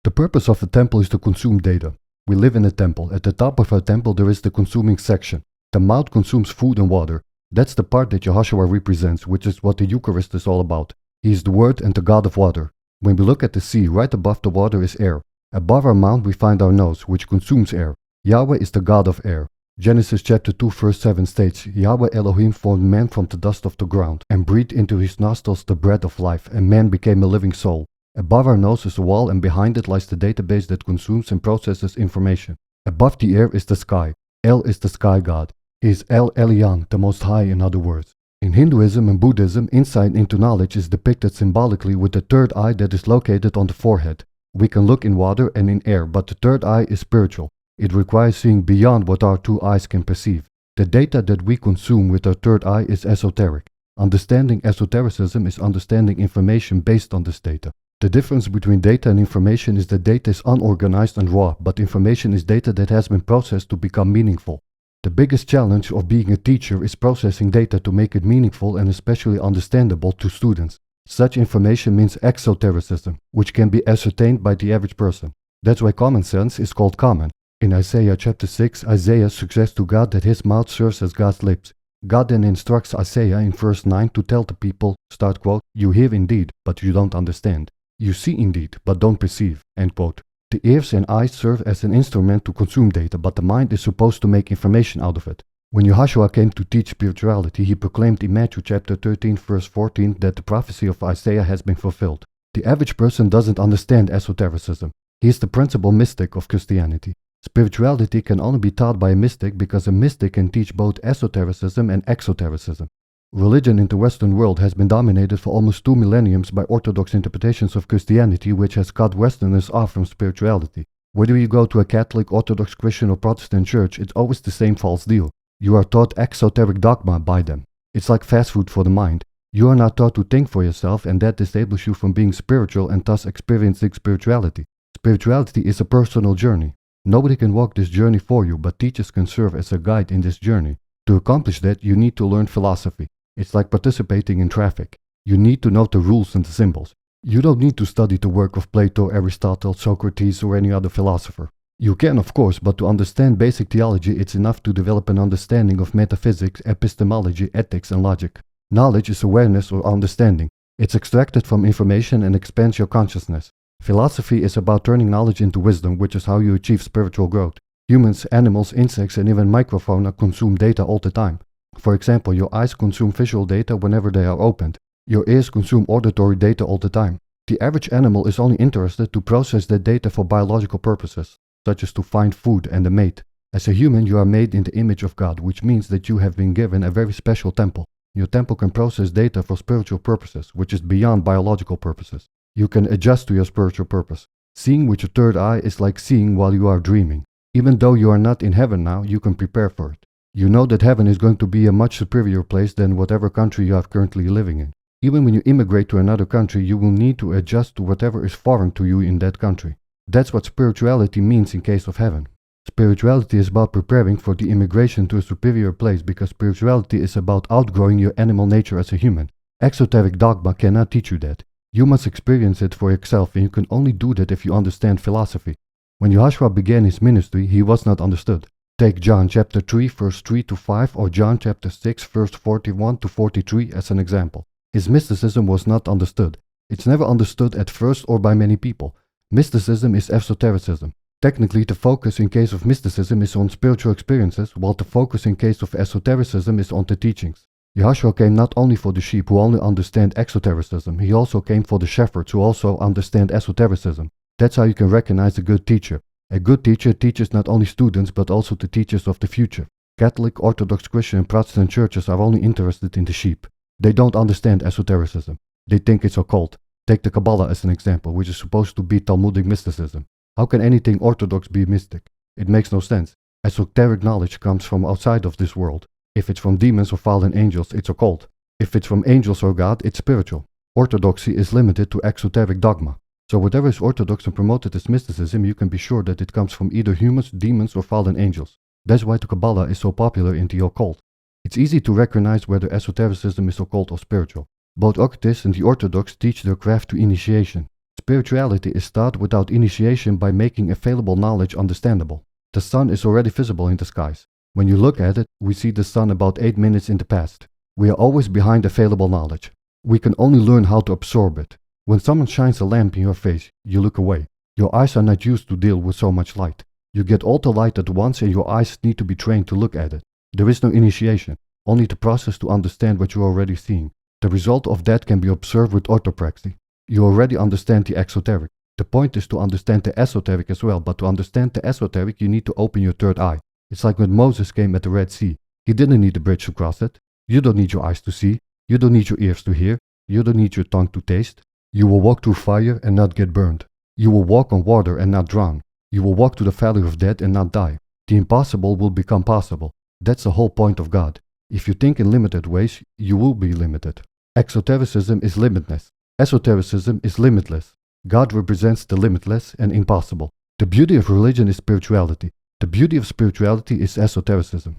The purpose of a temple is to consume data. We live in a temple. At the top of our temple there is the consuming section. The mouth consumes food and water. That's the part that Yahushua represents, which is what the Eucharist is all about. He is the Word and the God of water. When we look at the sea, right above the water is air. Above our mouth we find our nose, which consumes air. Yahweh is the God of air. Genesis chapter 2 verse 7 states, Yahweh Elohim formed man from the dust of the ground, and breathed into his nostrils the breath of life, and man became a living soul. Above our nose is a wall, and behind it lies the database that consumes and processes information. Above the air is the sky. El is the sky god. He is El Elyon, the Most High in other words. In Hinduism and Buddhism, insight into knowledge is depicted symbolically with the third eye that is located on the forehead. We can look in water and in air, but the third eye is spiritual. It requires seeing beyond what our two eyes can perceive. The data that we consume with our third eye is esoteric. Understanding esotericism is understanding information based on this data. The difference between data and information is that data is unorganized and raw, but information is data that has been processed to become meaningful. The biggest challenge of being a teacher is processing data to make it meaningful and especially understandable to students. Such information means exotericism, which can be ascertained by the average person. That's why common sense is called common. In Isaiah chapter 6, Isaiah suggests to God that his mouth serves as God's lips. God then instructs Isaiah in verse 9 to tell the people, start quote, you hear indeed, but you don't understand. You see indeed, but don't perceive, end quote. The ears and eyes serve as an instrument to consume data, but the mind is supposed to make information out of it. When Yahushua came to teach spirituality, he proclaimed in Matthew chapter 13 verse 14 that the prophecy of Isaiah has been fulfilled. The average person doesn't understand esotericism. He is the principal mystic of Christianity. Spirituality can only be taught by a mystic because a mystic can teach both esotericism and exotericism. Religion in the Western world has been dominated for almost 2 millenniums by orthodox interpretations of Christianity, which has cut Westerners off from spirituality. Whether you go to a Catholic, Orthodox, Christian or Protestant church, it's always the same false deal. You are taught exoteric dogma by them. It's like fast food for the mind. You are not taught to think for yourself, and that disables you from being spiritual and thus experiencing spirituality. Spirituality is a personal journey. Nobody can walk this journey for you, but teachers can serve as a guide in this journey. To accomplish that, you need to learn philosophy. It's like participating in traffic. You need to know the rules and the symbols. You don't need to study the work of Plato, Aristotle, Socrates or any other philosopher. You can of course, but to understand basic theology it's enough to develop an understanding of metaphysics, epistemology, ethics and logic. Knowledge is awareness or understanding. It's extracted from information and expands your consciousness. Philosophy is about turning knowledge into wisdom, which is how you achieve spiritual growth. Humans, animals, insects and even microfauna consume data all the time. For example, your eyes consume visual data whenever they are opened. Your ears consume auditory data all the time. The average animal is only interested to process that data for biological purposes, such as to find food and a mate. As a human, you are made in the image of God, which means that you have been given a very special temple. Your temple can process data for spiritual purposes, which is beyond biological purposes. You can adjust to your spiritual purpose. Seeing with your third eye is like seeing while you are dreaming. Even though you are not in heaven now, you can prepare for it. You know that heaven is going to be a much superior place than whatever country you are currently living in. Even when you immigrate to another country, you will need to adjust to whatever is foreign to you in that country. That's what spirituality means in case of heaven. Spirituality is about preparing for the immigration to a superior place because spirituality is about outgrowing your animal nature as a human. Exoteric dogma cannot teach you that. You must experience it for yourself, and you can only do that if you understand philosophy. When Yahushua began his ministry, he was not understood. Take John chapter 3 verse 3 to 5 or John chapter 6 verse 41 to 43 as an example. His mysticism was not understood. It's never understood at first or by many people. Mysticism is esotericism. Technically, the focus in case of mysticism is on spiritual experiences, while the focus in case of esotericism is on the teachings. Yahushua came not only for the sheep who only understand exotericism, he also came for the shepherds who also understand esotericism. That's how you can recognize a good teacher. A good teacher teaches not only students but also the teachers of the future. Catholic, Orthodox, Christian and Protestant churches are only interested in the sheep. They don't understand esotericism. They think it's occult. Take the Kabbalah as an example, which is supposed to be Talmudic mysticism. How can anything Orthodox be mystic? It makes no sense. Esoteric knowledge comes from outside of this world. If it's from demons or fallen angels, it's occult. If it's from angels or God, it's spiritual. Orthodoxy is limited to exoteric dogma. So whatever is orthodox and promoted as mysticism, you can be sure that it comes from either humans, demons or fallen angels. That's why the Kabbalah is so popular in the occult. It's easy to recognize whether esotericism is occult or spiritual. Both occultists and the Orthodox teach their craft to initiation. Spirituality is taught without initiation by making available knowledge understandable. The sun is already visible in the skies. When you look at it, we see the sun about 8 minutes in the past. We are always behind available knowledge. We can only learn how to absorb it. When someone shines a lamp in your face, you look away. Your eyes are not used to deal with so much light. You get all the light at once and your eyes need to be trained to look at it. There is no initiation, only the process to understand what you are already seeing. The result of that can be observed with orthopraxy. You already understand the exoteric. The point is to understand the esoteric as well, but to understand the esoteric you need to open your third eye. It's like when Moses came at the Red Sea. He didn't need a bridge to cross it. You don't need your eyes to see. You don't need your ears to hear. You don't need your tongue to taste. You will walk through fire and not get burned. You will walk on water and not drown. You will walk to the valley of death and not die. The impossible will become possible. That's the whole point of God. If you think in limited ways, you will be limited. Exotericism is limitless. Esotericism is limitless. God represents the limitless and impossible. The beauty of religion is spirituality. The beauty of spirituality is esotericism.